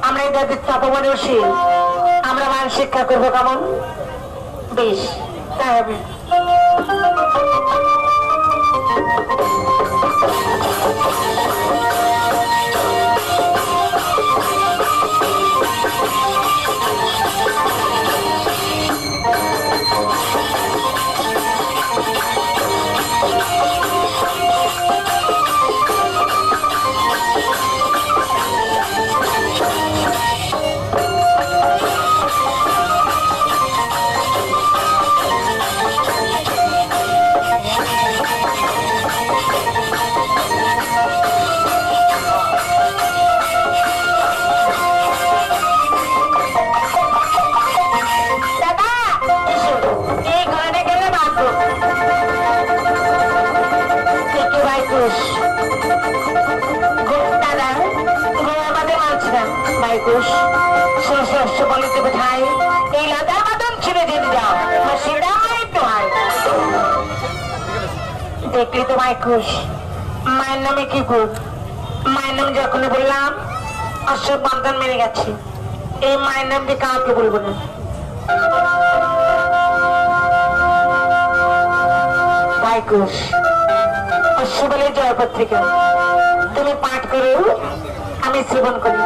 আমরা এদের তপবনশীল আমরা মান শিক্ষা করবো কেমন বেশ তাই হবে। দেখলি তো মাইকুশ মায়ের নামে কি খুব মায়ের নাম যখন বললাম অশোক বন্ধন মেরে গেছে এই মায়ের নাম দিয়ে কাউকে বলবো না। মাইকুশ অশ্ব বলে জয়পত্রিকা তুমি পাঠ করো আমি শ্রবণ করি।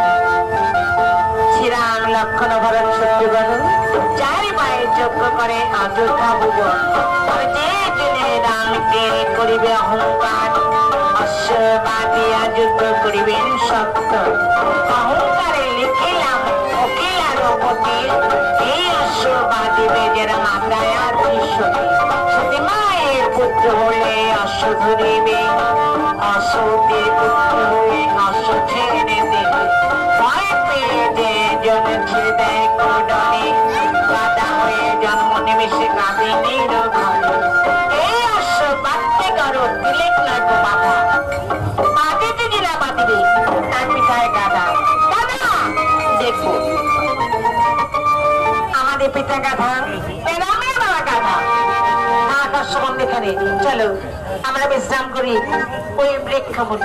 শ্রীরাম লক্ষণ ভরত শত্রুঘ্ন চারি পায়ে যজ্ঞ করে অযোধ্যা ভুবন রামকে করিবে অহংকার অশ্ববাদিয়া যুদ্ধ করিবেন সত্য অহংকারে লিখিলাম উকিল আর বকিল এই অশ্ববাদী বেজের মাথায় সতী মায়ের পুত্র হলে অশ্ব ধরিবে অসতীর পুত্র হয়ে অশ্ব ছেড়ে দেবে ভয় পেয়ে যে জন ছেড়ে দেয় কোডনে কাদা হয়ে জন্ম নিমেষে কাঁদে নির্ঘরে আমাদের পিতা গাধা গাধা আকাশ সম্বন্ধ এখানে চলো আমরা বিশ্রাম করি ওই ব্রেক খাবো।